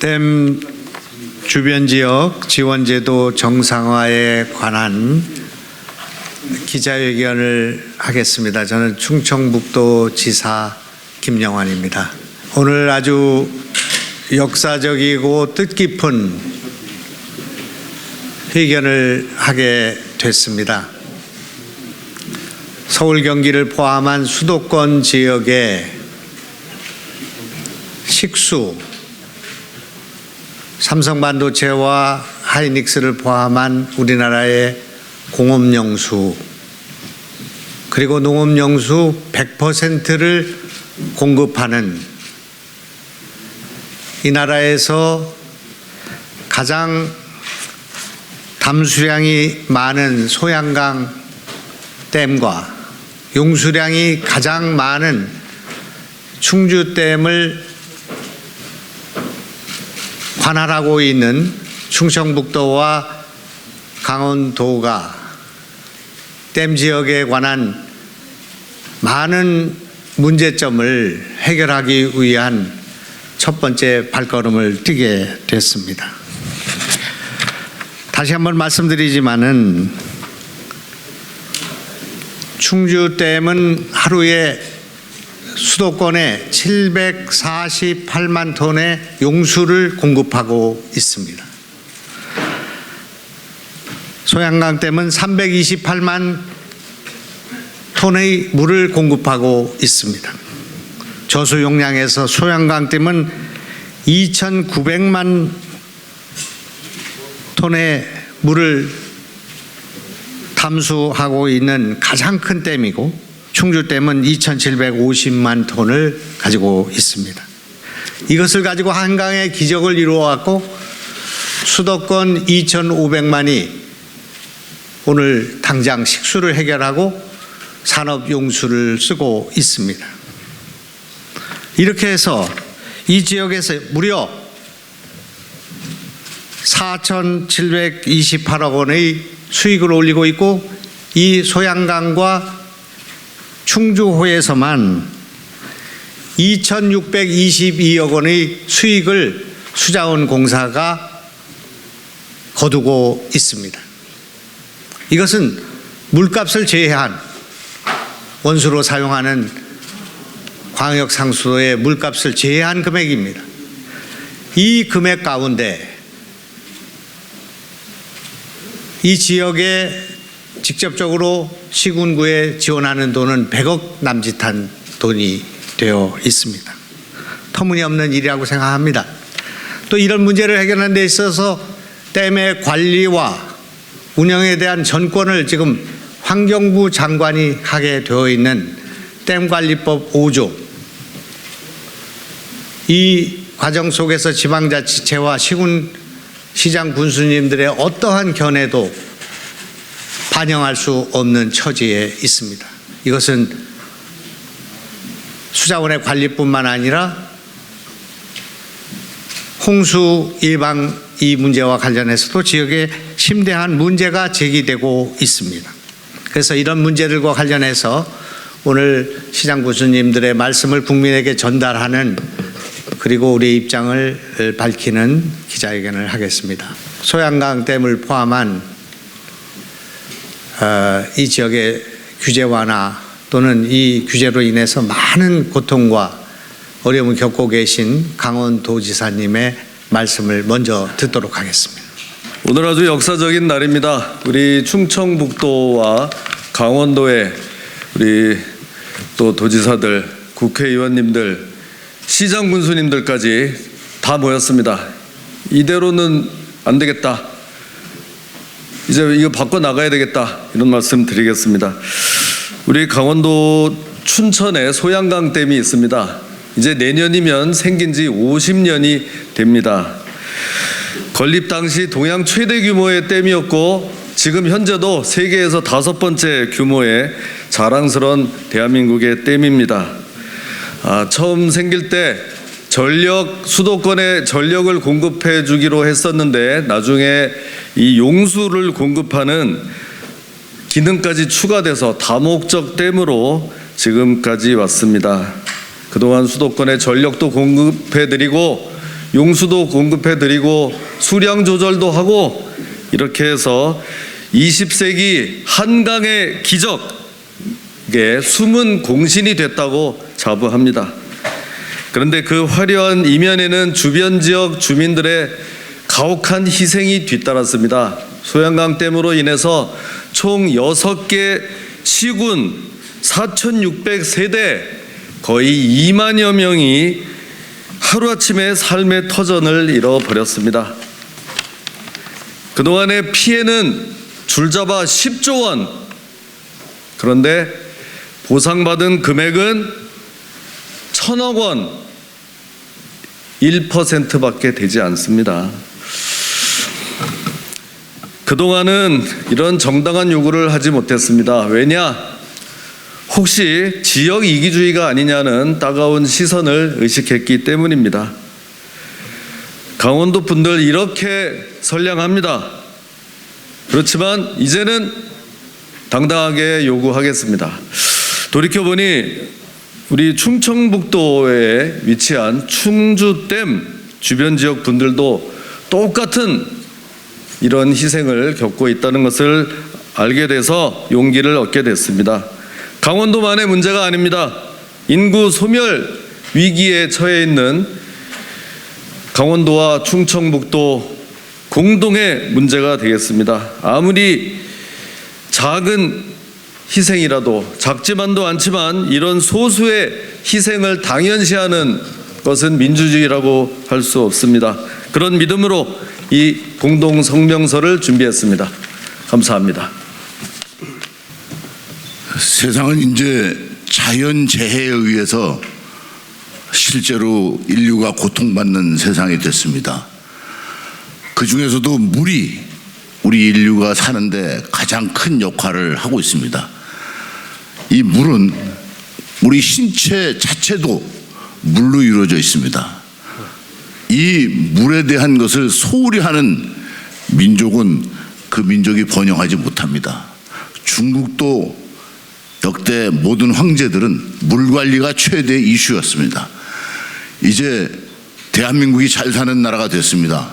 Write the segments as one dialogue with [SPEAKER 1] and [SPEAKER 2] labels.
[SPEAKER 1] 댐 주변 지역 지원제도 정상화에 관한 기자회견을 하겠습니다. 저는 충청북도 지사 김영환입니다. 오늘 아주 역사적이고 뜻깊은 회견을 하게 됐습니다. 서울 경기를 포함한 수도권 지역의 식수, 삼성반도체와 하이닉스를 포함한 우리나라의 공업용수 그리고 농업용수 100%를 공급하는 이 나라에서 가장 담수량이 많은 소양강 댐과 용수량이 가장 많은 충주댐을 관할하고 있는 충청북도와 강원도가 댐 지역에 관한 많은 문제점을 해결하기 위한 첫 번째 발걸음을 뛰게 됐습니다. 다시 한번 말씀드리지만은 충주댐은 하루에 수도권에 748만 톤의 용수를 공급하고 있습니다. 소양강댐은 328만 톤의 물을 공급하고 있습니다. 저수 용량에서 소양강댐은 2,900만 톤의 물을 담수하고 있는 가장 큰 댐이고 충주댐은 2,750만 톤을 가지고 있습니다. 이것을 가지고 한강의 기적을 이루어왔고 수도권 2,500만이 오늘 당장 식수를 해결하고 산업용수를 쓰고 있습니다. 이렇게 해서 이 지역에서 무려 4,728억 원의 수익을 올리고 있고 이 소양강과 충주호에서만 2,622억 원의 수익을 수자원공사가 거두고 있습니다. 이것은 물값을 제외한 원수로 사용하는 광역상수도의 물값을 제외한 금액입니다. 이 금액 가운데 이 지역에 직접적으로 시군구에 지원하는 돈은 100억 남짓한 돈이 되어 있습니다. 터무니없는 일이라고 생각합니다. 또 이런 문제를 해결하는 데 있어서 댐의 관리와 운영에 대한 전권을 지금 환경부 장관이 하게 되어 있는 댐관리법 5조, 이 과정 속에서 지방자치체와 시장 군수님들의 어떠한 견해도 반영할 수 없는 처지에 있습니다. 이것은 수자원의 관리뿐만 아니라 홍수 예방 이 문제와 관련해서도 지역에 심대한 문제가 제기되고 있습니다. 그래서 이런 문제들과 관련해서 오늘 시장 군수님들의 말씀을 국민에게 전달하는 그리고 우리의 입장을 밝히는 기자회견을 하겠습니다. 소양강 댐을 포함한 이 지역의 규제 완화 또는 이 규제로 인해서 많은 고통과 어려움을 겪고 계신 강원도지사님의 말씀을 먼저 듣도록 하겠습니다.
[SPEAKER 2] 오늘 아주 역사적인 날입니다. 우리 충청북도와 강원도의 우리 또 도지사들, 국회의원님들, 시장 군수님들까지 다 모였습니다. 이대로는 안 되겠다. 이제 이거 바꿔 나가야 되겠다. 이런 말씀 드리겠습니다. 우리 강원도 춘천에 소양강 댐이 있습니다. 이제 내년이면 생긴 지 50년이 됩니다. 건립 당시 동양 최대 규모의 댐이었고 지금 현재도 세계에서 5번째 규모의 자랑스러운 대한민국의 댐입니다. 처음 생길 때 수도권에 전력을 공급해 주기로 했었는데 나중에 이 용수를 공급하는 기능까지 추가돼서 다목적 댐으로 지금까지 왔습니다. 그동안 수도권에 전력도 공급해 드리고 용수도 공급해 드리고 수량 조절도 하고 이렇게 해서 20세기 한강의 기적에 숨은 공신이 됐다고 자부합니다. 그런데 그 화려한 이면에는 주변 지역 주민들의 가혹한 희생이 뒤따랐습니다. 소양강 댐으로 인해서 총 6개 시군 4,600세대 거의 2만여 명이 하루아침에 삶의 터전을 잃어버렸습니다. 그동안의 피해는 줄잡아 10조 원. 그런데 보상받은 금액은 1,000억 원, 1%밖에 되지 않습니다. 그동안은 이런 정당한 요구를 하지 못했습니다. 왜냐? 혹시 지역 이기주의가 아니냐는 따가운 시선을 의식했기 때문입니다. 강원도 분들 이렇게 선량합니다. 그렇지만 이제는 당당하게 요구하겠습니다. 돌이켜보니 우리 충청북도에 위치한 충주댐 주변 지역 분들도 똑같은 이런 희생을 겪고 있다는 것을 알게 돼서 용기를 얻게 됐습니다. 강원도만의 문제가 아닙니다. 인구 소멸 위기에 처해 있는 강원도와 충청북도 공동의 문제가 되겠습니다. 아무리 작은 희생이라도 작지만도 않지만 이런 소수의 희생을 당연시하는 것은 민주주의라고 할 수 없습니다. 그런 믿음으로 이 공동 성명서를 준비했습니다. 감사합니다.
[SPEAKER 3] 세상은 이제 자연재해에 의해서 실제로 인류가 고통받는 세상이 됐습니다. 그 중에서도 물이 우리 인류가 사는데 가장 큰 역할을 하고 있습니다. 이 물은 우리 신체 자체도 물로 이루어져 있습니다. 이 물에 대한 것을 소홀히 하는 민족은 그 민족이 번영하지 못합니다. 중국도 역대 모든 황제들은 물 관리가 최대 이슈였습니다. 이제 대한민국이 잘 사는 나라가 됐습니다.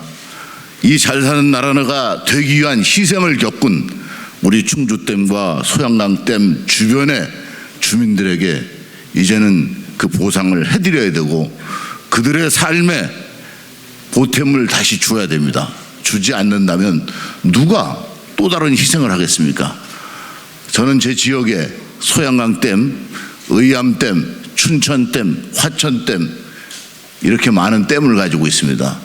[SPEAKER 3] 이 잘 사는 나라가 되기 위한 희생을 겪은 우리 충주댐과 소양강댐 주변의 주민들에게 이제는 그 보상을 해드려야 되고 그들의 삶에 보탬을 다시 줘야 됩니다. 주지 않는다면 누가 또 다른 희생을 하겠습니까? 저는 제 지역에 소양강댐, 의암댐, 춘천댐, 화천댐 이렇게 많은 댐을 가지고 있습니다.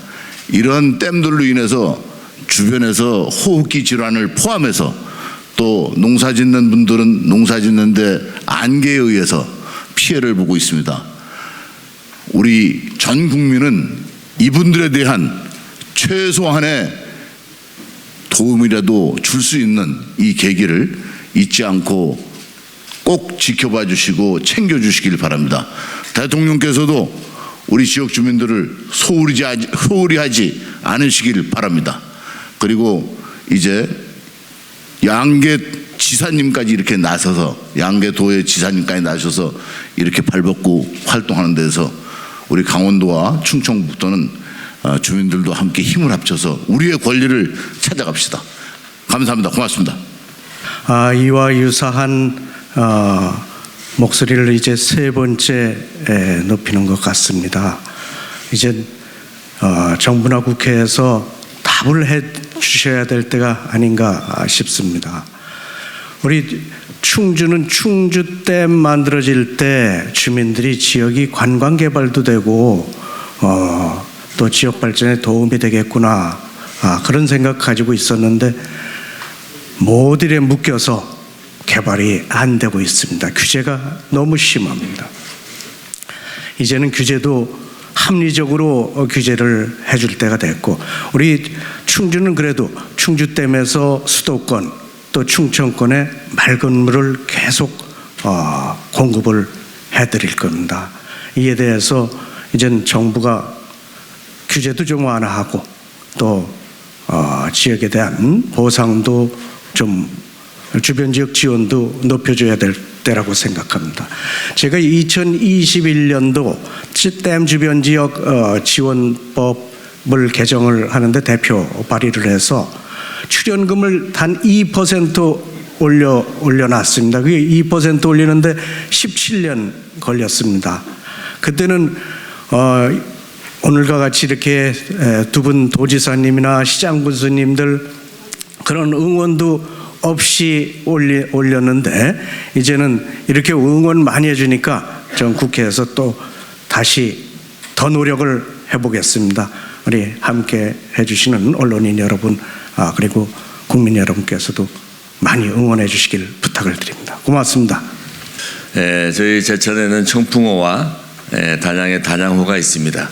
[SPEAKER 3] 이런 댐들로 인해서 주변에서 호흡기 질환을 포함해서 또 농사 짓는 분들은 농사 짓는데 안개에 의해서 피해를 보고 있습니다. 우리 전 국민은 이분들에 대한 최소한의 도움이라도 줄 수 있는 이 계기를 잊지 않고 꼭 지켜봐 주시고 챙겨 주시길 바랍니다. 대통령께서도 우리 지역 주민들을 소홀히 하지 않으시길 바랍니다. 그리고 이제 양계 지사님까지 이렇게 나서서 양계도의 지사님까지 나서서 이렇게 발벗고 활동하는 데서 우리 강원도와 충청북도는 주민들도 함께 힘을 합쳐서 우리의 권리를 찾아갑시다. 감사합니다. 고맙습니다.
[SPEAKER 4] 이와 유사한 목소리를 이제 세 번째 높이는 것 같습니다. 이제 정부나 국회에서 답을 해 주셔야 될 때가 아닌가 싶습니다. 우리 충주는 충주댐 만들어질 때 주민들이 지역이 관광 개발도 되고 또 지역 발전에 도움이 되겠구나 그런 생각 가지고 있었는데 모듈에 묶여서 개발이 안 되고 있습니다. 규제가 너무 심합니다. 이제는 규제도 합리적으로 규제를 해줄 때가 됐고 우리 충주는 그래도 충주댐에서 수도권 또 충청권에 맑은 물을 계속 공급을 해드릴 겁니다. 이에 대해서 이제는 정부가 규제도 좀 완화하고 또 지역에 대한 보상도 좀 주변 지역 지원도 높여줘야 될 때라고 생각합니다. 제가 2021년도 댐 주변 지역 지원법을 개정을 하는데 대표 발의를 해서 출연금을 단 2% 올려놨습니다. 그게 2% 올리는데 17년 걸렸습니다. 그때는 오늘과 같이 이렇게 두 분 도지사님이나 시장 군수님들 그런 응원도 없이 올렸는데 이제는 이렇게 응원 많이 해주니까 전 국회에서 또 다시 더 노력을 해보겠습니다. 우리 함께 해주시는 언론인 여러분 그리고 국민 여러분께서도 많이 응원해 주시길 부탁을 드립니다. 고맙습니다.
[SPEAKER 5] 저희 제천에는 청풍호와 단양에 단양호가 있습니다.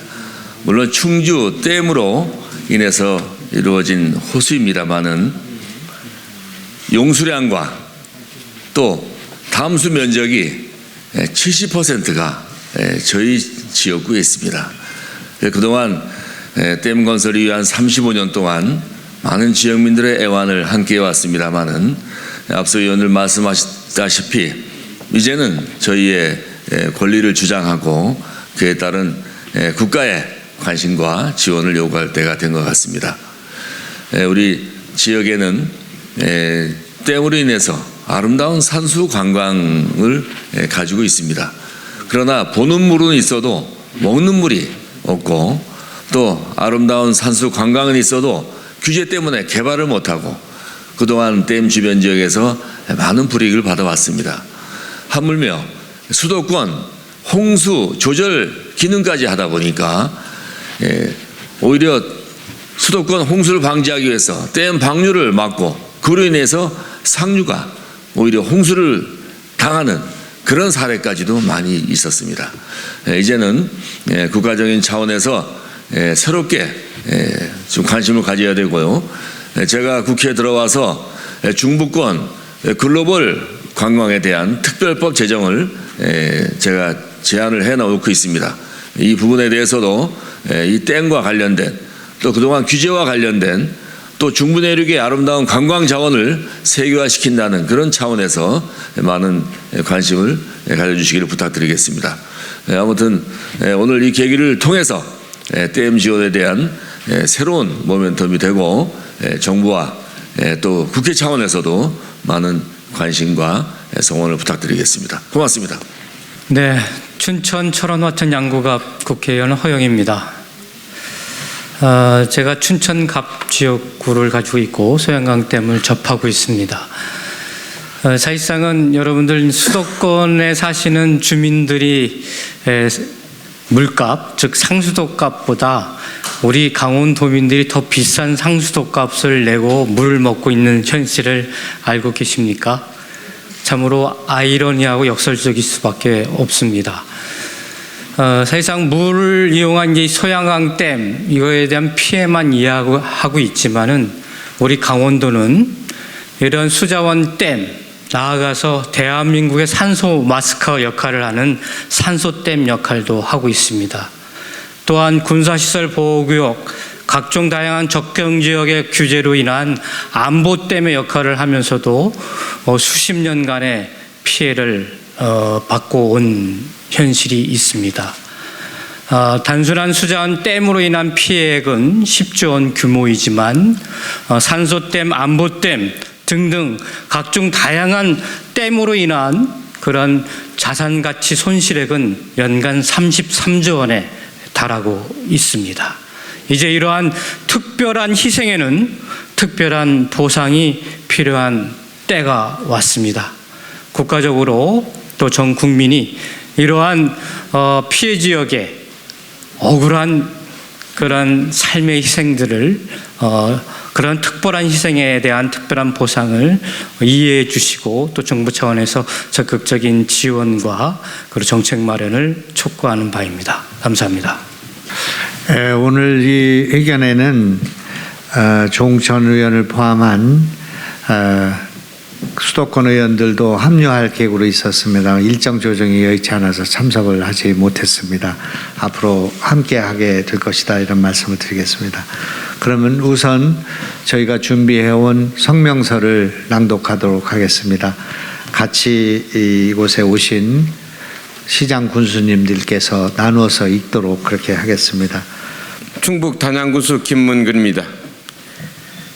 [SPEAKER 5] 물론 충주 댐으로 인해서 이루어진 호수입니다마는 용수량과 또 담수 면적이 70%가 저희 지역구에 있습니다. 그동안 댐 건설을 위한 35년 동안 많은 지역민들의 애완을 함께 해왔습니다마는 앞서 의원들 말씀하셨다시피 이제는 저희의 권리를 주장하고 그에 따른 국가의 관심과 지원을 요구할 때가 된 것 같습니다. 우리 지역에는 댐으로 인해서 아름다운 산수 관광을 가지고 있습니다. 그러나 보는 물은 있어도 먹는 물이 없고 또 아름다운 산수 관광은 있어도 규제 때문에 개발을 못하고 그동안 댐 주변 지역에서 많은 불이익을 받아왔습니다. 하물며 수도권 홍수 조절 기능까지 하다 보니까 오히려 수도권 홍수를 방지하기 위해서 댐 방류를 막고 그로 인해서 상류가 오히려 홍수를 당하는 그런 사례까지도 많이 있었습니다. 이제는 국가적인 차원에서 새롭게 좀 관심을 가져야 되고요. 제가 국회에 들어와서 중부권 글로벌 관광에 대한 특별법 제정을 제가 제안을 해놓고 있습니다. 이 부분에 대해서도 이 댐과 관련된 또 그동안 규제와 관련된 또 중부 내륙의 아름다운 관광 자원을 세계화시킨다는 그런 차원에서 많은 관심을 가져주시기를 부탁드리겠습니다. 아무튼 오늘 이 계기를 통해서 댐 지원에 대한 새로운 모멘텀이 되고 정부와 또 국회 차원에서도 많은 관심과 성원을 부탁드리겠습니다. 고맙습니다.
[SPEAKER 6] 네, 춘천 철원 화천 양구갑 국회의원 허영입니다. 제가 춘천 갑 지역구를 가지고 있고 소양강댐을 접하고 있습니다. 사실상은 여러분들 수도권에 사시는 주민들이 물값, 즉 상수도값보다 우리 강원도민들이 더 비싼 상수도값을 내고 물을 먹고 있는 현실을 알고 계십니까? 참으로 아이러니하고 역설적일 수밖에 없습니다. 사실상 물을 이용한 이 소양강댐 이거에 대한 피해만 이해하고 있지만은 우리 강원도는 이런 수자원 댐 나아가서 대한민국의 산소 마스크 역할을 하는 산소댐 역할도 하고 있습니다. 또한 군사시설 보호구역, 각종 다양한 접경지역의 규제로 인한 안보댐의 역할을 하면서도 수십 년간의 피해를 받고 온 현실이 있습니다. 단순한 수자원 댐으로 인한 피해액은 10조 원 규모이지만 산소댐, 안보댐 등등 각종 다양한 댐으로 인한 그런 자산가치 손실액은 연간 33조 원에 달하고 있습니다. 이제 이러한 특별한 희생에는 특별한 보상이 필요한 때가 왔습니다. 국가적으로 또 전 국민이 이러한 피해 지역의 억울한 그런 삶의 희생들을 그런 특별한 희생에 대한 특별한 보상을 이해해 주시고 또 정부 차원에서 적극적인 지원과 그리고 정책 마련을 촉구하는 바입니다. 감사합니다.
[SPEAKER 1] 오늘 이 의견에는 조홍천 의원을 포함한 수도권 의원들도 합류할 계획으로 있었습니다. 일정 조정이 여의치 않아서 참석을 하지 못했습니다. 앞으로 함께하게 될 것이다 이런 말씀을 드리겠습니다. 그러면 우선 저희가 준비해온 성명서를 낭독하도록 하겠습니다. 같이 이곳에 오신 시장 군수님들께서 나누어서 읽도록 그렇게 하겠습니다.
[SPEAKER 7] 충북 단양구수 김문근입니다.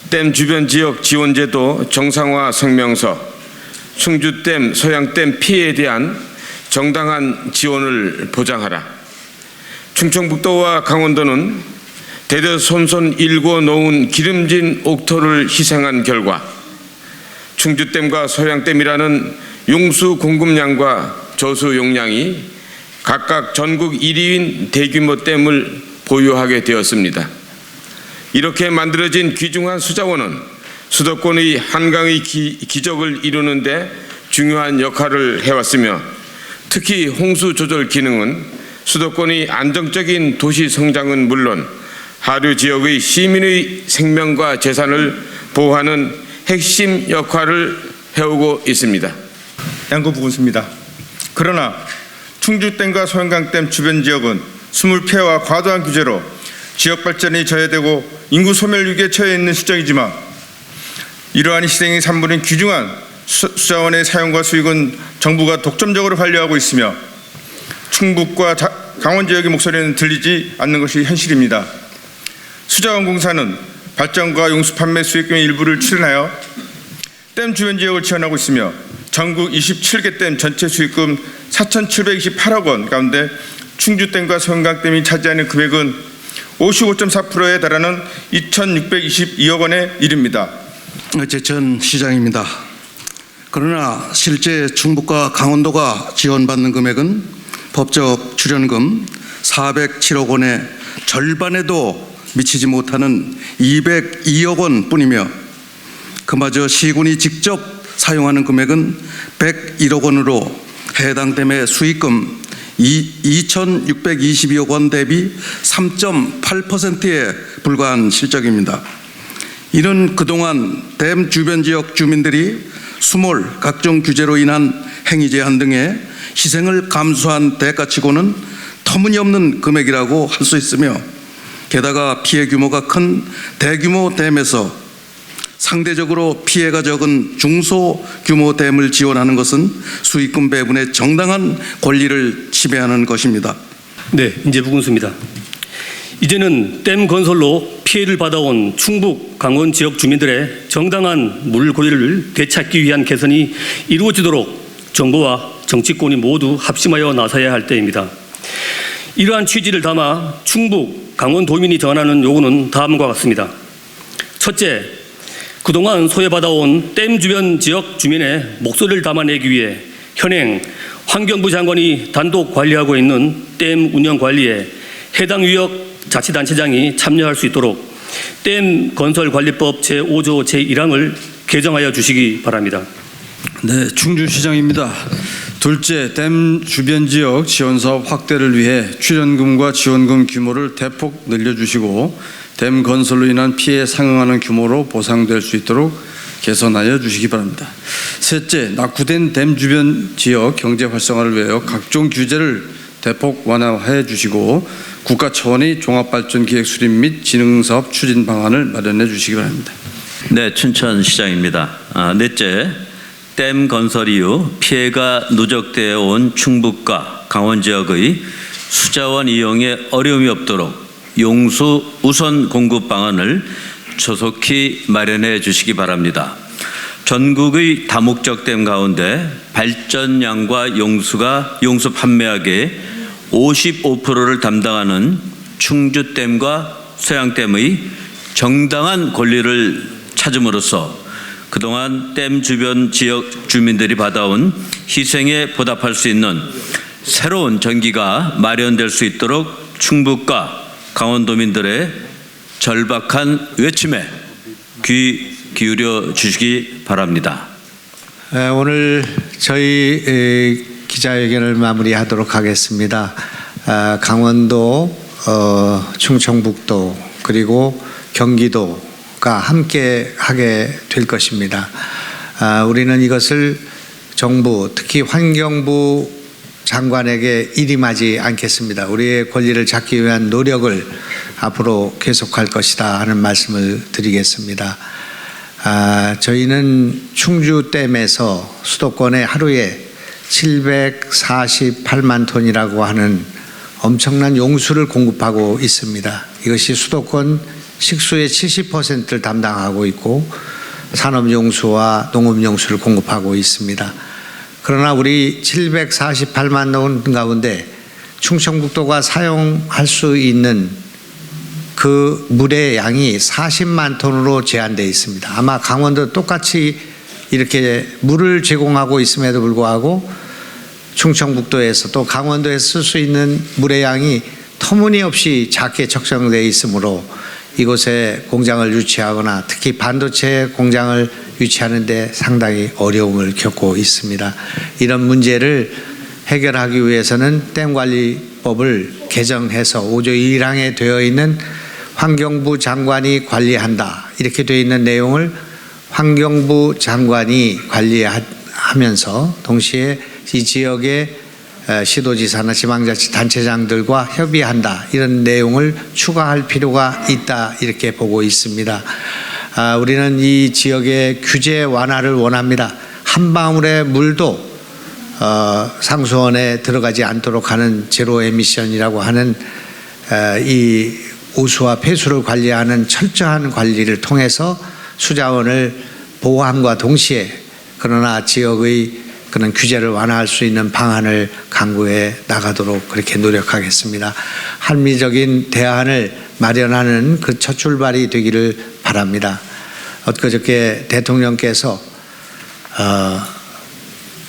[SPEAKER 7] 댐 주변 지역 지원제도 정상화 성명서, 충주댐, 소양댐 피해에 대한 정당한 지원을 보장하라. 충청북도와 강원도는 대대손손 일궈 놓은 기름진 옥토를 희생한 결과 충주댐과 소양댐이라는 용수 공급량과 저수 용량이 각각 전국 1위인 대규모 댐을 보유하게 되었습니다. 이렇게 만들어진 귀중한 수자원은 수도권의 한강의 기적을 이루는 데 중요한 역할을 해왔으며 특히 홍수 조절 기능은 수도권의 안정적인 도시 성장은 물론 하류 지역의 시민의 생명과 재산을 보호하는 핵심 역할을 해오고 있습니다.
[SPEAKER 8] 양구 군수입니다. 그러나 충주댐과 소양강댐 주변 지역은 수물 폐해와 과도한 규제로 지역 발전이 저해되고 인구 소멸 위기에 처해 있는 실정이지만 이러한 희생의 산물인 귀중한 수자원의 사용과 수익은 정부가 독점적으로 관리하고 있으며 충북과 강원 지역의 목소리는 들리지 않는 것이 현실입니다. 수자원 공사는 발전과 용수 판매 수익금의 일부를 출연하여 댐 주변 지역을 지원하고 있으며 전국 27개 댐 전체 수익금 4,728억 원 가운데 충주댐과 소양강댐이 차지하는 금액은 55.4%에 달하는 2,622억 원에 이릅니다.
[SPEAKER 4] 전 시장입니다. 그러나 실제 충북과 강원도가 지원받는 금액은 법적 출연금 407억 원의 절반에도 미치지 못하는 202억 원뿐이며 그마저 시군이 직접 사용하는 금액은 101억 원으로 해당 댐의 수익금 2,622억 원 대비 3.8%에 불과한 실적입니다. 이는 그동안 댐 주변 지역 주민들이 수몰, 각종 규제로 인한 행위 제한 등의 희생을 감수한 대가치고는 터무니없는 금액이라고 할 수 있으며 게다가 피해 규모가 큰 대규모 댐에서 상대적으로 피해가 적은 중소규모 댐을 지원하는 것은 수익금 배분의 정당한 권리를 침해하는 것입니다.
[SPEAKER 9] 네, 인재부 군수입니다. 이제는 댐 건설로 피해를 받아온 충북, 강원 지역 주민들의 정당한 물 권리를 되찾기 위한 개선이 이루어지도록 정부와 정치권이 모두 합심하여 나서야 할 때입니다. 이러한 취지를 담아 충북, 강원 도민이 전하는 요구는 다음과 같습니다. 첫째, 그동안 소외받아온 댐 주변 지역 주민의 목소리를 담아내기 위해 현행 환경부 장관이 단독 관리하고 있는 댐 운영 관리에 해당 유역 자치단체장이 참여할 수 있도록 댐 건설관리법 제5조 제1항을 개정하여 주시기 바랍니다.
[SPEAKER 10] 네, 충주시장입니다. 둘째, 댐 주변 지역 지원사업 확대를 위해 출연금과 지원금 규모를 대폭 늘려주시고 댐 건설로 인한 피해에 상응하는 규모로 보상될 수 있도록 개선하여 주시기 바랍니다. 셋째, 낙후된 댐 주변 지역 경제 활성화를 위하여 각종 규제를 대폭 완화해 주시고 국가 차원의 종합발전기획 수립 및 진흥사업 추진 방안을 마련해 주시기 바랍니다.
[SPEAKER 11] 네, 춘천시장입니다. 넷째, 댐 건설 이후 피해가 누적되어 온 충북과 강원 지역의 수자원 이용에 어려움이 없도록 용수 우선 공급 방안을 조속히 마련해 주시기 바랍니다. 전국의 다목적 댐 가운데 발전량과 용수 판매액의 55%를 담당하는 충주댐과 소양댐의 정당한 권리를 찾음으로써 그동안 댐 주변 지역 주민들이 받아온 희생에 보답할 수 있는 새로운 전기가 마련될 수 있도록 충북과 강원도민들의 절박한 외침에 귀 기울여 주시기 바랍니다.
[SPEAKER 1] 오늘 저희 기자회견을 마무리하도록 하겠습니다. 강원도, 충청북도 그리고 경기도가 함께 하게 될 것입니다. 우리는 이것을 정부, 특히 환경부 장관에게 일임하지 않겠습니다. 우리의 권리를 찾기 위한 노력을 앞으로 계속할 것이다 하는 말씀을 드리겠습니다. 저희는 충주댐에서 수도권에 하루에 748만 톤이라고 하는 엄청난 용수를 공급하고 있습니다. 이것이 수도권 식수의 70%를 담당하고 있고 산업용수와 농업용수를 공급하고 있습니다. 그러나 우리 748만 톤 가운데 충청북도가 사용할 수 있는 그 물의 양이 40만 톤으로 제한되어 있습니다. 아마 강원도 똑같이 이렇게 물을 제공하고 있음에도 불구하고 충청북도에서 또 강원도에서 쓸 수 있는 물의 양이 터무니없이 작게 책정되어 있으므로 이곳에 공장을 유치하거나 특히 반도체 공장을 유치하는 데 상당히 어려움을 겪고 있습니다. 이런 문제를 해결하기 위해서는 댐관리법을 개정해서 5조 1항에 되어 있는 환경부 장관이 관리한다 이렇게 되어 있는 내용을 환경부 장관이 관리하면서 동시에 이 지역의 시도지사나 지방자치단체장들과 협의한다 이런 내용을 추가할 필요가 있다 이렇게 보고 있습니다. 우리는 이 지역의 규제 완화를 원합니다. 한 방울의 물도 상수원에 들어가지 않도록 하는 제로 에미션이라고 하는 이 오수와 폐수를 관리하는 철저한 관리를 통해서 수자원을 보호함과 동시에 그러나 지역의 그런 규제를 완화할 수 있는 방안을 강구해 나가도록 그렇게 노력하겠습니다. 합리적인 대안을 마련하는 그 첫 출발이 되기를 바랍니다. 엊그저께 대통령께서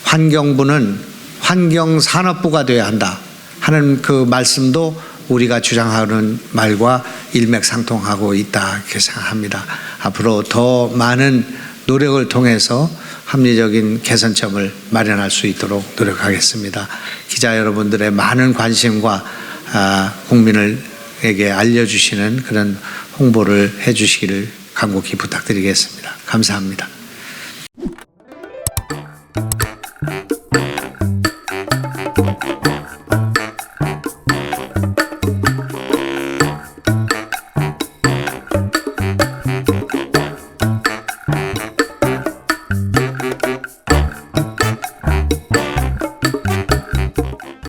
[SPEAKER 1] 환경부는 환경산업부가 되어야 한다 하는 그 말씀도 우리가 주장하는 말과 일맥상통하고 있다 이렇게 생각합니다. 앞으로 더 많은 노력을 통해서 합리적인 개선점을 마련할 수 있도록 노력하겠습니다. 기자 여러분들의 많은 관심과 국민에게 알려주시는 그런 홍보를 해주시기를 간곡히 부탁드리겠습니다. 감사합니다.